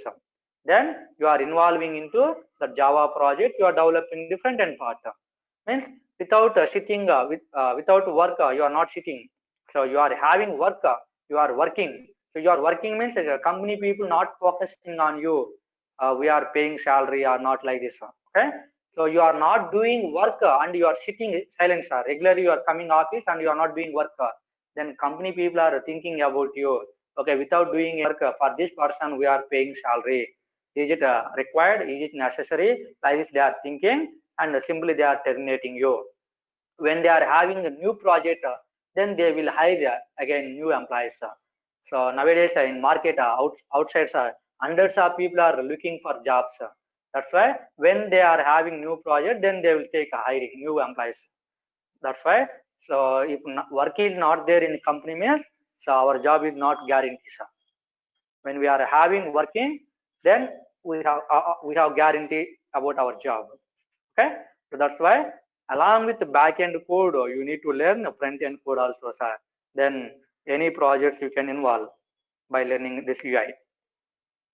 Then you are involving into the Java project. You are developing the front end part. Means without sitting without work, you are not sitting. So you are having work. You are working. So you are working means company people not focusing on you. We are paying salary or not, like this. Okay. So you are not doing work and you are sitting silent, sir. Regularly you are coming office and you are not doing work. Then company people are thinking about you. Okay, without doing work, for this person we are paying salary. Is it required? Is it necessary? Like this they are thinking, and simply they are terminating you. When they are having a new project, then they will hire again new employees. So nowadays in market outside, hundreds of people are looking for jobs. That's why when they are having new project, then they will take a hiring new employees. That's why. So if work is not there in the company means, so our job is not guaranteed, sir. When we are having working, then we have guarantee about our job. Okay, so that's why along with the back end code, you need to learn the front end code also, sir. Then any projects you can involve by learning this UI.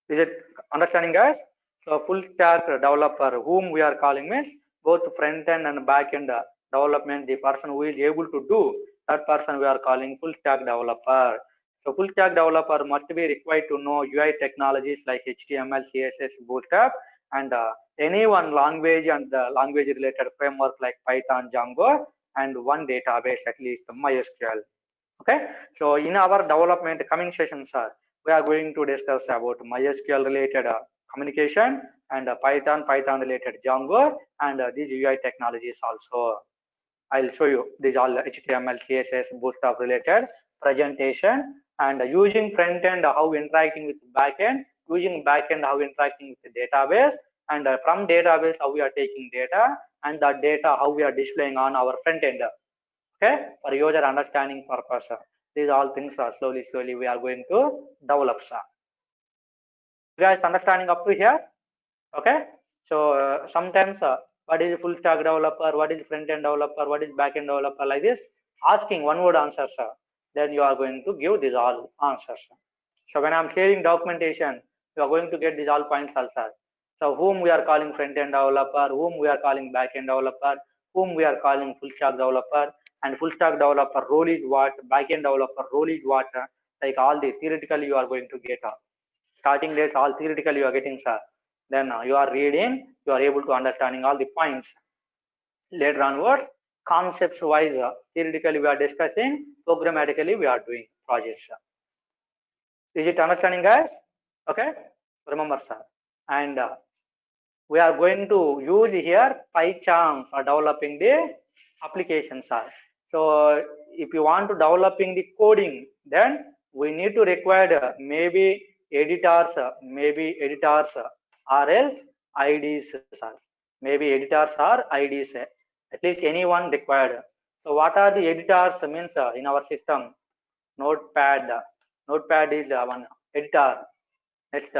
Is it understanding, guys? So full stack developer, whom we are calling means both front end and back end development. The person who is able to do that person we are calling full stack developer. So full stack developer must be required to know UI technologies like HTML, CSS, Bootstrap, and any one language and the language related framework like Python, Django, and one database at least MySQL. Okay, so in our development coming sessions, we are going to discuss about MySQL related communication and Python related Django, and these UI technologies also. I'll show you these all HTML, CSS, Bootstrap related presentation, and using front end how interacting with back end, using back end how interacting with the database, and from database how we are taking data, and that data how we are displaying on our front end. Okay, for user understanding purpose. These all things are slowly we are going to develop, sir. You guys understanding up to here? Okay, so sometimes what is full stack developer, what is front end developer, what is back end developer, like this, asking one word answer, sir. Then you are going to give these all answers. So when I'm sharing documentation, you are going to get these all points also. So whom we are calling front end developer, whom we are calling back end developer, whom we are calling full stack developer, and full stack developer role is what, back end developer role is what, like all the theoretically you are going to get. Starting days all theoretically you are getting, sir. Then you are reading, you are able to understanding all the points. Later onwards, concepts wise, theoretically we are discussing, programmatically we are doing projects. Is it understanding, guys? Okay, remember, sir. And we are going to use here PyCharm for developing the application, sir. So if you want to developing the coding, then we need to require maybe editors or else IDs, sir. Maybe editors or IDs, at least anyone required. So what are the editors means in our system? Notepad. Notepad is one editor. Next,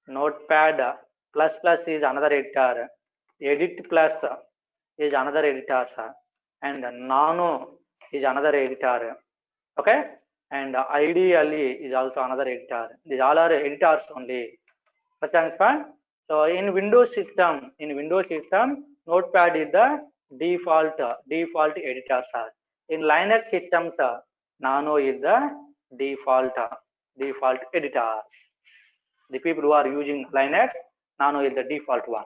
Notepad plus is another editor. Edit plus is another editor, sir. And Nano is another editor. Okay, and IDLE is also another editor. These all are editors only. Understand? So in Windows system, Notepad is the default editor, sir. In Linux systems, Nano is the default editor. The people who are using Linux, Nano is the default one.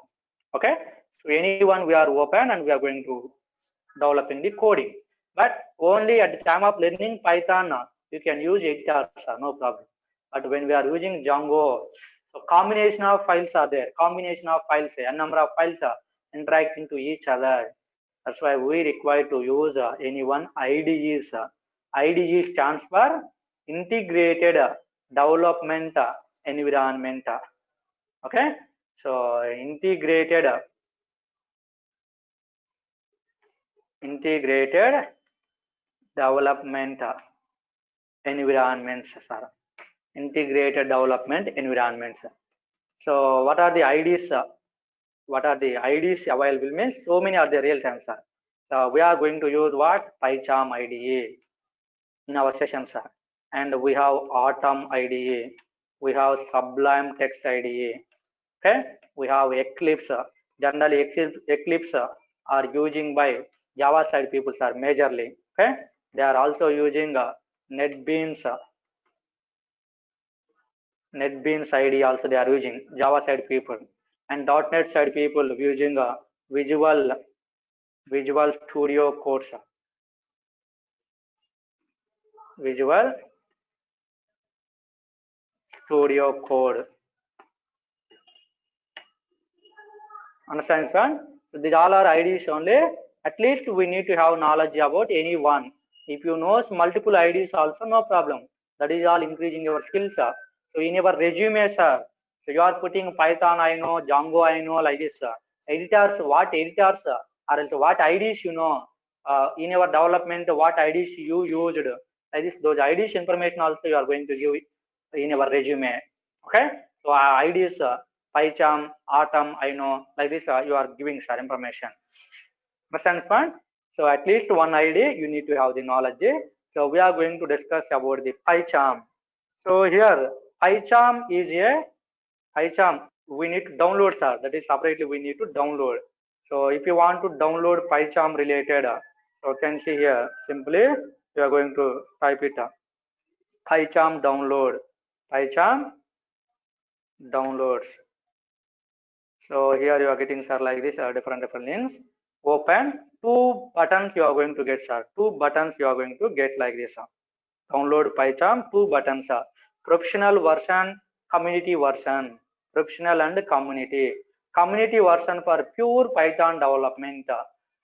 Okay, so anyone we are open and we are going to develop in the coding, but only at the time of learning Python you can use editors, no problem. But when we are using Django, so combination of files are there, a number of files are interacting to each other. That's why we require to use any one IDEs. IDE stands for integrated development environment. Okay, so integrated development environments, sir. Integrated development environments. So what are the IDs? What are the IDs available means so many are the real time, sir. So we are going to use what? PyCharm IDE in our session, sir. And we have Atom IDE. We have Sublime Text IDE. Okay, we have Eclipse. Generally Eclipse are using by Java side people, sir, majorly. Okay, they are also using NetBeans IDE also they are using, Java side people, and .NET side people using Visual Studio Code, Visual Studio Code. Understand, sir? So these all are IDs only. At least we need to have knowledge about any one. If you know multiple IDs also, no problem. That is all increasing your skills. So in your resume, sir, So you are putting Python, I know, Django, I know, like this. Editors, what editors, or else what IDs you know, in your development, what IDs you used, like this, those IDs information also you are going to give in your resume. Okay, so IDs, PyCharm, Atom, I know, like this, you are giving sir information. Understand? So at least one ID you need to have the knowledge. So we are going to discuss about the PyCharm. So here PyCharm is a PyCharm we need to download, sir. That is separately we need to download. So if you want to download PyCharm related, so you can see here simply you are going to type it PyCharm download, PyCharm downloads. So here you are getting sir like this different links. Open, 2 buttons you are going to get, sir. 2 buttons you are going to get like this. Download PyCharm, 2 buttons. Professional version, community version. Professional and community. Community version for pure Python development.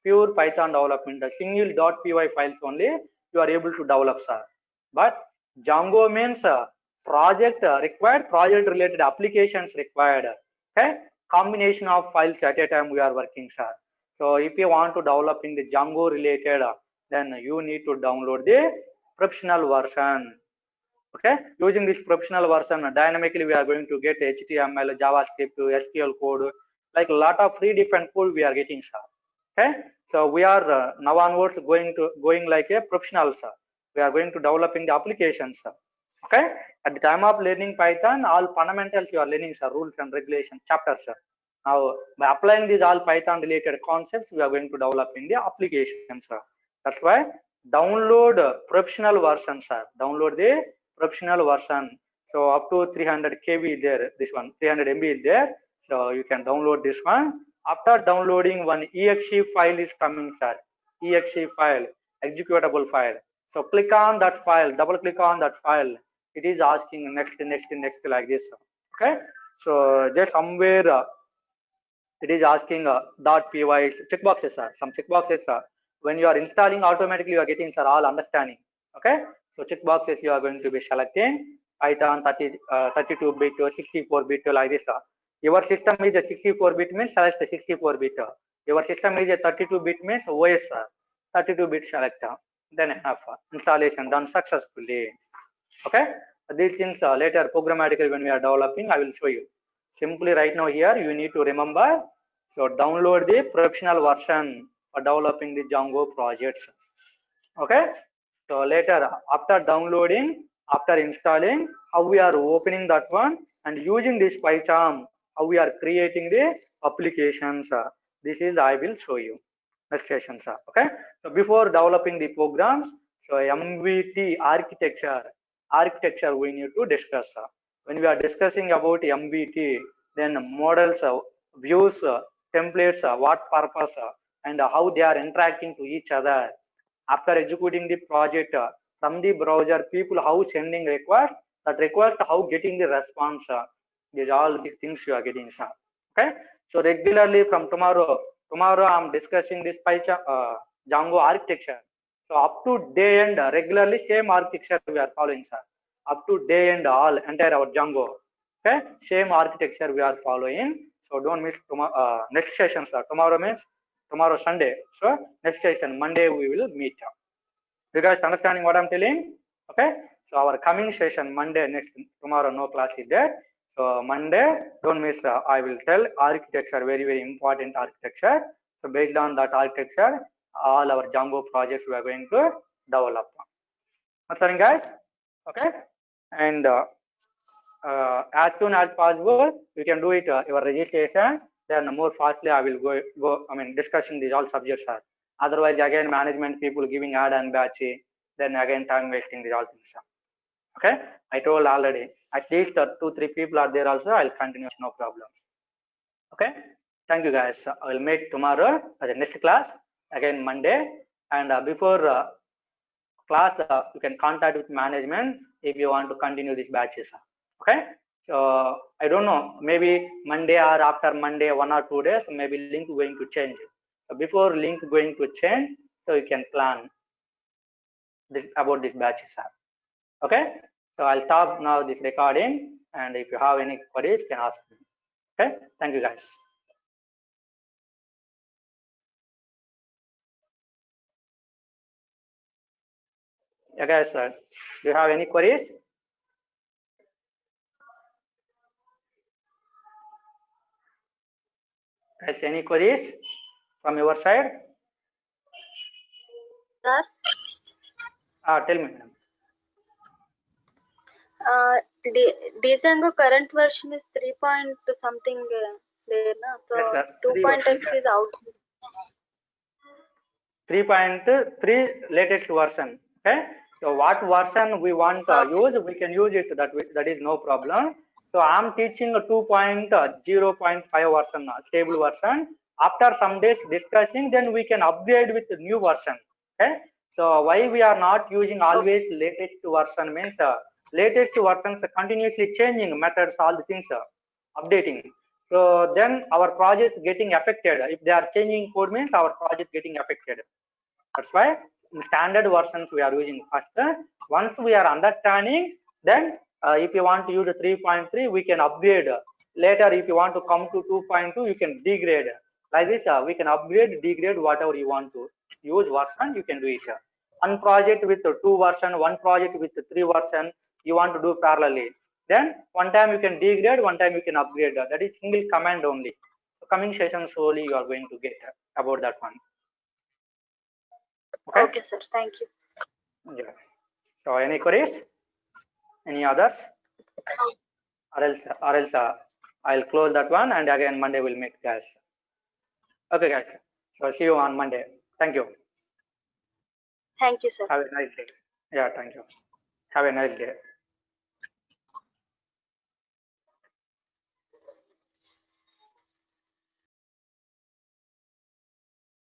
Pure Python development. Single .py files only you are able to develop, sir. But Django means project required, project related applications required. Okay, combination of files at a time we are working, sir. So if you want to develop in the Django related, then you need to download the professional version. Okay, using this professional version, dynamically we are going to get HTML, JavaScript, SQL code, like a lot of free different code we are getting, sir. Okay, so we are now onwards going like a professional, sir. We are going to develop in the applications, sir. Okay, at the time of learning Python, all fundamentals you are learning, sir, rules and regulations chapters, sir. Now by applying these all Python related concepts, we are going to develop in the applications, sir. That's why download professional version, sir. Download the professional version. So up to 300 KB there, this one 300 MB is there. So you can download this one. After downloading, one exe file is coming, sir. Exe file, executable file. So click on that file, double click on that file. It is asking next like this. Okay. So just somewhere it is asking .py checkboxes, sir. Some checkboxes, sir. When you are installing, automatically you are getting, sir, all understanding. Okay. So checkboxes you are going to be selecting Python 32-bit or 64-bit like this. Your system is a 64-bit means select the 64-bit. Your system is a 32-bit means OS 32-bit select. Then have installation done successfully. Okay. These things later programmatically when we are developing, I will show you. Simply right now here you need to remember. So download the professional version for developing the Django projects. Okay. So later after downloading, after installing, how we are opening that one and using this PyCharm, how we are creating the applications. This is I will show you next session, sir. Okay. So before developing the programs, so MVT architecture we need to discuss. When we are discussing about MVT, then models, views, templates, what purpose, and how they are interacting to each other. After executing the project from the browser, people how sending request, that request how getting the response. These all these things you are getting, sir. Okay. So regularly from tomorrow I'm discussing this Django architecture. So up to day end, regularly same architecture we are following, sir. Up to day end, all entire our Django. Okay, same architecture we are following. So don't miss tomorrow. Next session, sir. Tomorrow means tomorrow Sunday. So next session Monday we will meet. You guys understanding what I'm telling? Okay. So our coming session Monday next tomorrow no class is there. So Monday don't miss. I will tell architecture, very important architecture. So based on that architecture, all our Django projects we are going to develop. Understanding, guys? Okay. And as soon as possible, you can do it your registration. Then more fastly I will go. I mean discussing these all subjects are. Otherwise again management people giving ad and batch. Then again time wasting these all things. Okay. I told already. At least 2-3 people are there also. I'll continue. No problem. Okay. Thank you guys. I will meet tomorrow as the next class again Monday. And before class, you can contact with management if you want to continue these batches. Okay. So I don't know, maybe Monday or after Monday, 1 or 2 days, maybe link going to change. So before link going to change, so you can plan this about this batches. Okay. So I'll stop now this recording. and if you have any queries, you can ask me. Okay, thank you guys. Yeah, guys, do you have any queries? Guys, any queries from your side? Sir, Tell me, madam. Django current version is 3 point something there, na? So Yes, sir. 2.x is out. 3.3 latest version. Okay, so what version we want to use, we can use it. That is no problem. So I'm teaching a 2.0.5 version, stable version. After some days discussing, then we can upgrade with the new version. Okay, so why we are not using always latest version means latest versions are continuously changing methods, all the things updating. So then our project getting affected. If they are changing code means our project getting affected. That's why standard versions we are using first. Once we are understanding, then if you want to use 3.3, we can upgrade. Later, if you want to come to 2.2, you can degrade. Like this, we can upgrade, degrade, whatever you want to use version, you can do it. One project with 2 version, one project with 3 version, you want to do parallelly. Then one time you can degrade, one time you can upgrade. That is single command only. So coming session slowly you are going to get about that one. Okay, sir. Thank you. Yeah. So any queries? Any others? Or else I'll close that one, and again Monday we'll meet, guys. Okay, guys. So see you on Monday. Thank you. Thank you, sir. Have a nice day. Yeah, thank you. Have a nice day.